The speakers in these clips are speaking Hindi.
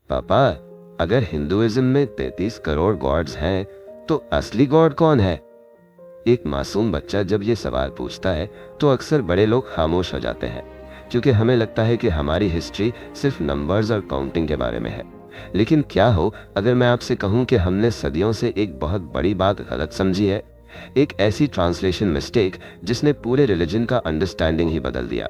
पापा, अगर हिंदुइज्म में 33 करोड़ गॉड्स हैं तो असली गॉड कौन है? एक मासूम बच्चा जब ये सवाल पूछता है तो अक्सर बड़े लोग खामोश हो जाते हैं, क्योंकि हमें लगता है कि हमारी हिस्ट्री सिर्फ नंबर्स और काउंटिंग के बारे में है। लेकिन क्या हो अगर मैं आपसे कहूं कि हमने सदियों से एक बहुत बड़ी बात गलत समझी है, एक ऐसी ट्रांसलेशन मिस्टेक जिसने पूरे रिलीजन का अंडरस्टैंडिंग ही बदल दिया।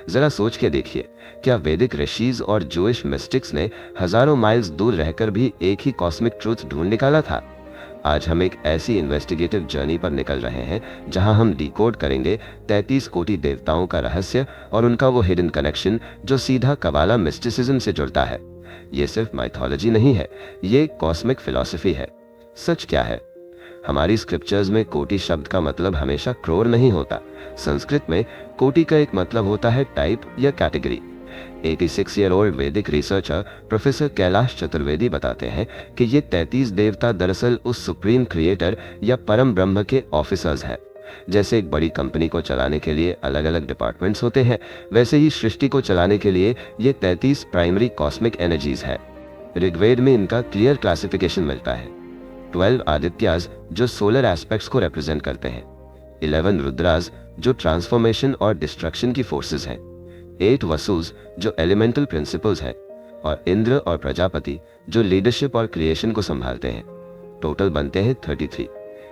जरा सोच के देखिए, क्या वैदिक ऋषिज और जूइश मिस्टिक्स ने हजारों माइल्स दूर रहकर भी एक ही कॉस्मिक ट्रूथ ढूंढ निकाला था? आज हम एक ऐसी इन्वेस्टिगेटिव जर्नी पर निकल रहे हैं जहां हम डिकोड करेंगे 33 कोटि देवताओं का रहस्य और उनका वो हिडन कनेक्शन जो सीधा कबाला मिस्टिसिज्म से जुड़ता है। ये सिर्फ माइथोलॉजी नहीं है, ये कॉस्मिक फिलॉसफी है। सच क्या है? हमारी स्क्रिप्चर्स में कोटि शब्द का मतलब हमेशा क्रोर नहीं होता। संस्कृत में कोटि का एक मतलब होता है टाइप या कैटेगरी। 86 ईयर ओल्ड वैदिक रिसर्चर प्रोफेसर कैलाश चतुर्वेदी बताते हैं कि ये 33 देवता दरअसल उस सुप्रीम क्रिएटर या परम ब्रह्म के ऑफिसर्स हैं। जैसे एक बड़ी कंपनी को चलाने के लिए अलग अलग डिपार्टमेंट्स होते हैं, वैसे ही सृष्टि को चलाने के लिए ये 33 प्राइमरी कॉस्मिक एनर्जीज है। ऋग्वेद में इनका क्लियर क्लासिफिकेशन मिलता है। 12 आदित्याज जो सोलर एस्पेक्ट्स को रिप्रेजेंट करते हैं, 11 रुद्राज जो ट्रांसफॉर्मेशन और डिस्ट्रक्शन की फोर्सेस हैं, 8 वसुज जो एलिमेंटल प्रिंसिपल्स हैं, और इंद्र और प्रजापति जो लीडरशिप और क्रिएशन को संभालते हैं। टोटल बनते हैं 33।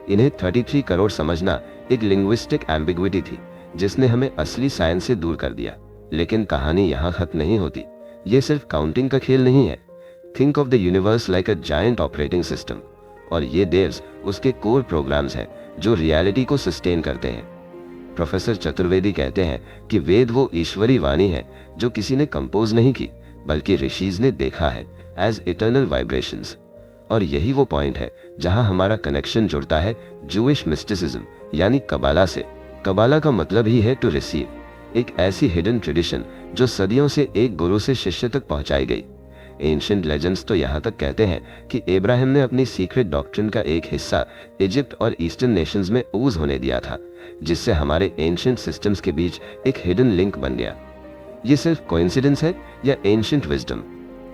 इन्हें 33 करोड़ समझना एक लिंग्विस्टिक एम्बिग्विटी थी जिसने हमें असली साइंस से दूर कर दिया। लेकिन कहानी यहाँ खत्म नहीं होती। ये सिर्फ काउंटिंग का खेल नहीं है। Think of the universe like a giant operating system, और ये देव्स उसके कोर प्रोग्राम्स हैं जो रियलिटी को सस्टेन करते हैं। प्रोफेसर चतुर्वेदी कहते हैं कि वेद वो ईश्वरी वाणी है जो किसी ने कंपोज नहीं की, बल्कि ऋषिज ने देखा है एज इटर्नल वाइब्रेशंस। और यही वो पॉइंट है जहां हमारा कनेक्शन जुड़ता है जूइश मिस्टिसिज्म यानी कबाला से। कबाला का मतलब ही है टू रिसीव, एक ऐसी हिडन ट्रेडिशन जो सदियों से एक गुरु से शिष्य तक पहुंचाई गई। एंशिएंट लेजेंड्स तो यहाँ तक कहते हैं कि इब्राहिम ने अपनी सीक्रेट डॉक्ट्रिन का एक हिस्सा इजिप्ट और ईस्टर्न नेशंस में ऊज होने दिया था, जिससे हमारे एंशिएंट सिस्टम्स के बीच एक हिडन लिंक बन गया। ये सिर्फ कोइंसिडेंस है या एंशिएंट विजडम?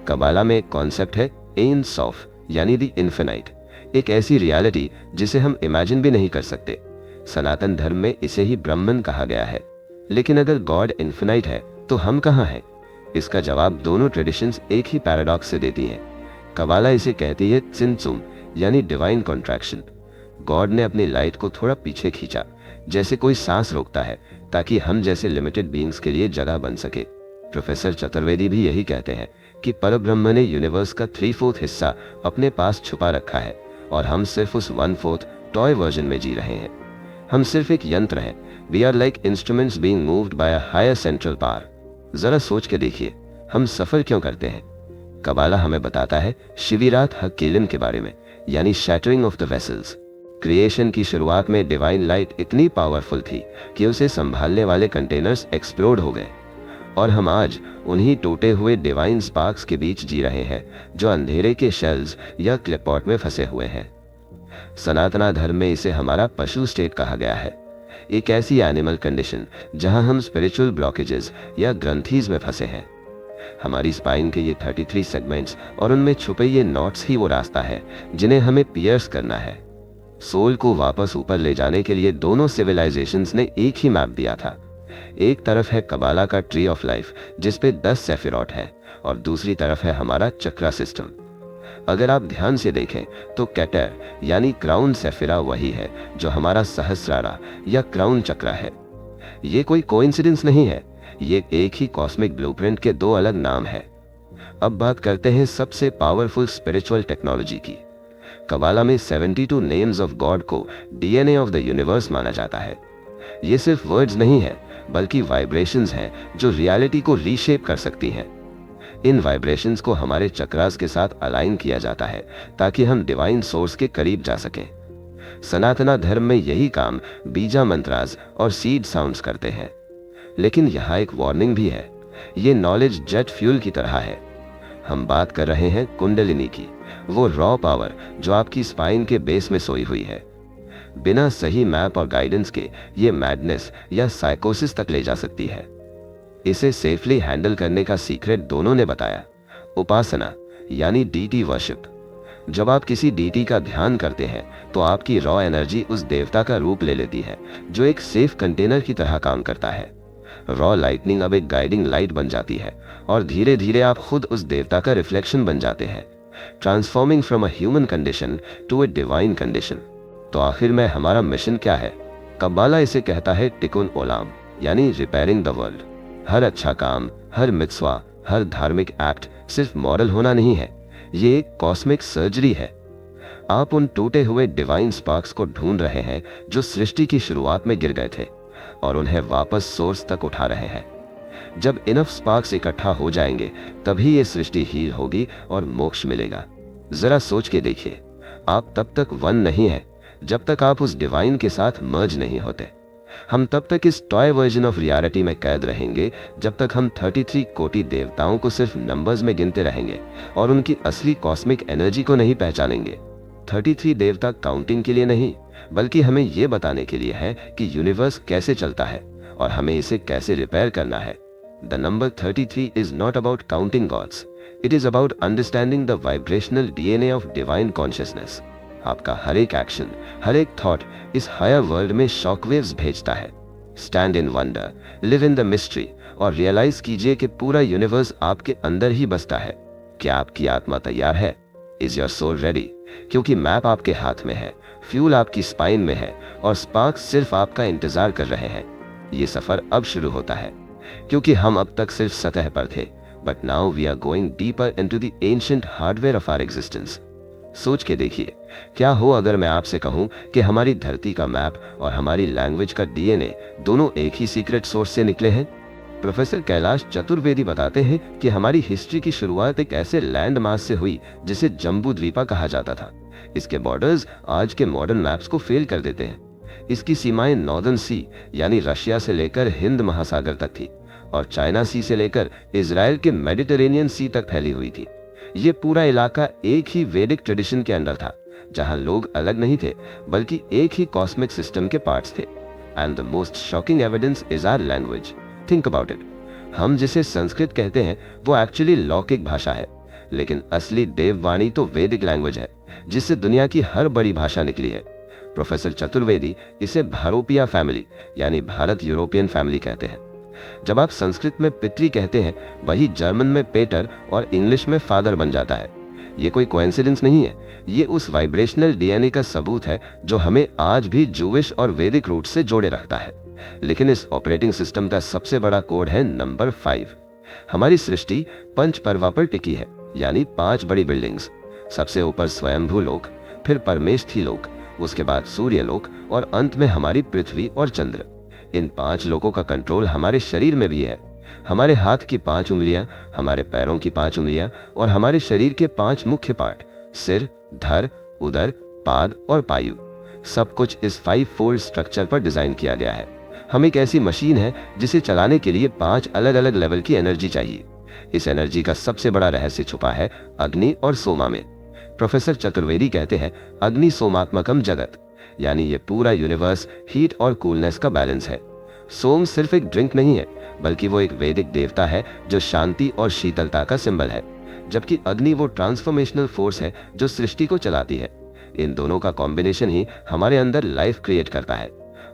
कबाला में एक कॉन्सेप्ट है एन सॉफ यानी द इन्फिनाइट, एक ऐसी रियलिटी जिसे हम इमेजिन भी नहीं कर सकते। सनातन धर्म में इसे ही ब्रह्मन कहा गया है। लेकिन अगर गॉड इन्फिनाइट है तो हम कहाँ हैं? इसका जवाब दोनों ट्रेडिशंस एक ही पैराडॉक्स से देती हैं। कबाला इसे कहती है चिनचुम यानी डिवाइन कॉन्ट्रैक्शन। गॉड ने अपनी लाइट को थोड़ा पीछे खींचा, जैसे कोई सांस रोकता है, ताकि हम जैसे लिमिटेड बीइंग्स के लिए जगह बन सके। प्रोफेसर चतुर्वेदी भी यही कहते हैं कि परब्रह्म ने यूनिवर्स का 3/4 हिस्सा अपने पास छुपा रखा है और हम सिर्फ उस 1/4 टॉय वर्जन में जी रहे हैं। हम सिर्फ एक यंत्र हैं। We are like instruments being moved by a higher central power. जरा सोच के देखिए, हम सफर क्यों करते हैं? कबाला हमें बताता है शिविरात हक्कीलिम के बारे में, यानी shattering of the vessels. Creation की शुरुआत में डिवाइन लाइट इतनी पावरफुल थी कि उसे संभालने वाले कंटेनर्स एक्सप्लोड हो गए, और हम आज उन्हीं टूटे हुए डिवाइन स्पार्क्स के बीच जी रहे हैं जो अंधेरे के शेल्स या क्लिपॉट में फंसे हुए हैं। सनातना धर्म में इसे हमारा पशु स्टेट कहा गया है, एक ऐसी एनिमल कंडीशन जहां हम स्पिरिचुअल ब्लॉकेजेस या ग्रंथीज में फंसे हैं। हमारी स्पाइन के ये 33 सेगमेंट्स और उनमें छुपे ये नॉट्स ही वो रास्ता है जिन्हें हमें पियर्स करना है। सोल को वापस ऊपर ले जाने के लिए दोनों सिविलाइजेशंस ने एक ही मैप दिया था। एक तरफ है कबाला का ट्री ऑफ लाइफ जिसपे 10 सेफिरॉट है, और दूसरी तरफ है हमारा चक्रा सिस्टम। अगर आप ध्यान से देखें तो कैटर यानी क्राउन सेफिरा वही है जो हमारा सहस्रारा या क्राउन चक्रा है। ये कोई कोइंसिडेंस नहीं है, ये एक ही कॉस्मिक ब्लूप्रिंट के दो अलग नाम है। अब बात करते हैं सबसे पावरफुल स्पिरिचुअल टेक्नोलॉजी की। कबाला में 72 नेम्स ऑफ गॉड को डीएनए ऑफ द यूनिवर्स माना जाता है। ये सिर्फ वर्ड्स नहीं है, बल्कि वाइब्रेशंस हैं जो रियलिटी को रीशेप कर सकती हैं। इन वाइब्रेशंस को हमारे चक्रास के साथ अलाइन किया जाता है ताकि हम डिवाइन सोर्स के करीब जा सकें। सनातना धर्म में यही काम बीजा मंत्रास और सीड साउंड्स करते हैं। लेकिन यहाँ एक वार्निंग भी है, ये नॉलेज जेट फ्यूल की तरह है। हम बात कर रहे हैं कुंडलिनी की, वो रॉ पावर जो आपकी स्पाइन के बेस में सोई हुई है। बिना सही मैप और गाइडेंस के ये मैडनेस या साइकोसिस तक ले जा सकती है। इसे सेफली हैंडल करने का सीक्रेट दोनों ने बताया, उपासना यानी डीटी वर्शिप। जब आप किसी डीटी का ध्यान करते हैं तो आपकी रॉ एनर्जी उस देवता का रूप ले लेती है, जो एक सेफ कंटेनर की तरह काम करता है। रॉ लाइटनिंग अब एक गाइडिंग लाइट बन जाती है और धीरे धीरे आप खुद उस देवता का रिफ्लेक्शन बन जाते हैं, transforming from a human condition to a divine condition. तो आखिर में हमारा मिशन क्या है? कब्बाला इसे कहता है टिकुन ओलाम, यानी रिपेयरिंग द वर्ल्ड। हर अच्छा काम, हर मित्सवा, हर धार्मिक एक्ट सिर्फ मॉरल होना नहीं है, ये एक कॉस्मिक सर्जरी है। आप उन टूटे हुए डिवाइन स्पार्क्स को ढूंढ रहे हैं जो सृष्टि की शुरुआत में गिर गए थे और उन्हें वापस सोर्स तक उठा रहे हैं। जब इनफ स्पार्क्स इकट्ठा हो जाएंगे तभी ये सृष्टि हील होगी और मोक्ष मिलेगा। जरा सोच के देखिए, आप तब तक वन नहीं है जब तक आप उस डिवाइन के साथ मर्ज नहीं होते। हम तब तक इस टॉय वर्जन ऑफ रियलिटी में कैद रहेंगे जब तक हम 33 कोटि देवताओं को सिर्फ नंबर्स में गिनते रहेंगे और उनकी असली कॉस्मिक एनर्जी को नहीं पहचानेंगे। 33 देवता काउंटिंग के लिए नहीं, बल्कि हमें यह बताने के लिए है कि यूनिवर्स कैसे चलता है और हमें इसे कैसे रिपेयर करना है। The number 33 is not about counting gods. It is about understanding the vibrational DNA of divine consciousness. आपका हर एक एक्शन, हर एक थॉट इस हायर वर्ल्ड में शॉकवेव्स भेजता है। Stand in wonder, live in the mystery और रियलाइज कीजिए कि पूरा यूनिवर्स आपके अंदर ही बसता है। क्या आपकी आत्मा तैयार है? Is your soul ready? क्योंकि मैप आपके हाथ में है, फ्यूल आपकी स्पाइन में है और स्पार्क्स सिर्फ आपका इंतजार कर रहे हैं। ये सफर अब शुरू होता है, क्योंकि हम अब तक सिर्फ सतह पर थे, but now we are going deeper into the ancient hardware of our existence. सोच के देखिए, क्या हो अगर मैं आपसे कहूं कि हमारी धरती का मैप और हमारी लैंग्वेज का डीएनए दोनों एक ही सीक्रेट सोर्स से निकले हैं। प्रोफेसर कैलाश चतुर्वेदी बताते हैं कि हमारी हिस्ट्री की शुरुआत एक ऐसे लैंड मास से हुई जिसे जम्बू द्वीपा कहा जाता था। इसके बॉर्डर्स आज के मॉडर्न मैप्स को फेल कर देते हैं। इसकी सीमाएं नॉर्दर्न सी यानी रशिया से लेकर हिंद महासागर तक थी और चाइना सी से लेकर इजराइल के मेडिटेरेनियन सी तक फैली हुई थी। ये पूरा इलाका एक ही वैदिक ट्रेडिशन के अंदर था, जहां लोग अलग नहीं थे बल्कि एक ही कॉस्मिक सिस्टम के पार्ट्स थे। And the most shocking evidence is our language. Think about it. हम जिसे संस्कृत कहते हैं वो एक्चुअली लौकिक भाषा है, लेकिन असली देववाणी तो वैदिक लैंग्वेज है, जिससे दुनिया की हर बड़ी भाषा निकली है। प्रोफेसर चतुर्वेदी इसे भारोपिया फैमिली यानी भारत यूरोपियन फैमिली कहते हैं। जब आप संस्कृत में पितृ कहते हैं, वही जर्मन में पेटर और इंग्लिश में फादर बन जाता है। ये कोई कोइंसिडेंस नहीं है, ये उस वाइब्रेशनल डीएनए का सबूत है जो हमें आज भी जूविश और वैदिक रूट से जोड़े रखता है। लेकिन इस ऑपरेटिंग सिस्टम का सबसे बड़ा कोड है नंबर 5। हमारी सृष्टि पंच पर्वा पर टिकी है, यानी 5 बड़ी बिल्डिंग्स। सबसे ऊपर स्वयंभू लोक, फिर परमेष्ठी लोक, उसके बाद सूर्य लोक और अंत में हमारी पृथ्वी और चंद्र। इन 5 लोकों का कंट्रोल हमारे शरीर में भी है। हमारे हाथ की 5 उंगलियां, हमारे पैरों की 5 उंगलियां और हमारे शरीर के 5 मुख्य पार्ट, सिर, धड़, उदर, पाद और पायु, सब कुछ इस 5 फोल्ड स्ट्रक्चर पर डिजाइन किया गया है। हम एक ऐसी मशीन है जिसे चलाने के लिए 5 अलग अलग लेवल की एनर्जी चाहिए। इस एनर्जी का सबसे बड़ा रहस्य छुपा है अग्नि और सोमा में। प्रोफेसर चतुर्वेदी कहते हैं अग्नि सोमात्मकम जगत, यानी ये पूरा यूनिवर्स हीट और कूलनेस का बैलेंस है। सोम सिर्फ एक ड्रिंक नहीं है, बल्कि वो एक वैदिक देवता है जो शांति और शीतलता का सिंबल है, जबकि अग्नि वो ट्रांसफॉर्मेशनल फोर्स है जो सृष्टि को चलाती है। इन दोनों का कॉम्बिनेशन ही हमारे अंदर लाइफ क्रिएट करता है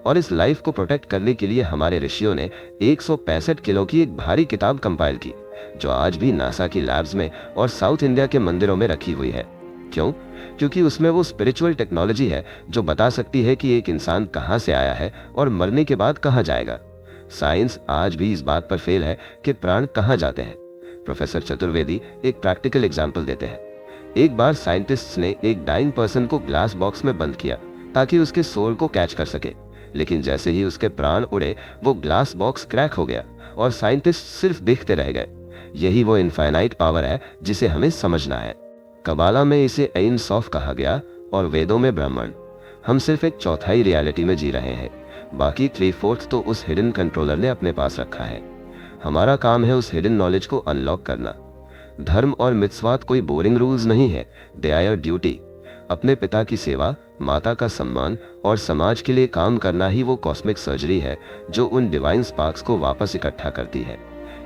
और इस लाइफ को प्रोटेक्ट करने के लिए हमारे ऋषियों ने 165 किलो की एक भारी किताब कंपाइल की, जो आज भी नासा की लैब्स में और साउथ इंडिया के मंदिरों में रखी हुई है। क्यों? क्योंकि उसमें वो स्पिरिचुअल टेक्नोलॉजी है जो बता सकती है कि एक इंसान कहां से आया है और मरने के बाद कहां जाएगा। साइंस आज भी इस बात पर फेल है कि प्राण कहां जाते हैं। प्रोफेसर चतुर्वेदी एक प्रैक्टिकल एग्जाम्पल देते हैं। एक बार साइंटिस्ट्स ने एक डाइंग पर्सन को ग्लास बॉक्स में बंद किया ताकि उसके सोल को कैच कर सके, लेकिन जैसे ही उसके प्राण उड़े वो ग्लास बॉक्स क्रैक हो गया और साइंटिस्ट सिर्फ देखते रह गए। यही वो इनफाइनाइट पावर है जिसे हमें समझना है। कबाला में इसे ऐन सौफ कहा गया और वेदों में ब्राह्मण। हम सिर्फ एक चौथाई रियलिटी में जी रहे हैं, बाकी 3/4 तो उस हिडन कंट्रोलर ने अपने पास रखा है। हमारा काम है उस हिडन नॉलेज को अनलॉक करना। धर्म और मित्सवात कोई बोरिंग रूल्स नहीं है, दे आर योर ड्यूटी। अपने पिता की सेवा, माता का सम्मान और समाज के लिए काम करना ही वो कॉस्मिक सर्जरी है जो उन डिवाइन स्पार्क्स को वापस इकट्ठा करती है।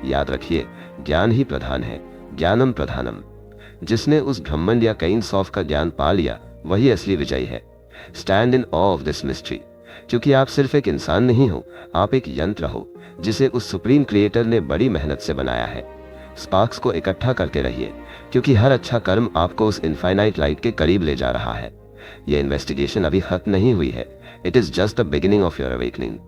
याद रखिए, ज्ञान ही प्रधान है, ज्ञानम प्रधानम। जिसने उस ब्रह्मांड या कई सॉफ का ज्ञान पा लिया वही असली विजयी है। Stand in awe of this mystery, क्योंकि आप सिर्फ एक इंसान नहीं हो, आप एक यंत्र हो जिसे उस सुप्रीम क्रिएटर ने बड़ी मेहनत से बनाया है। स्पार्क्स को इकट्ठा करके रहिए, क्योंकि हर अच्छा कर्म आपको उस इनफाइनाइट लाइट के करीब ले जा रहा है। यह इन्वेस्टिगेशन अभी खत्म नहीं हुई है। It is just the beginning of your awakening.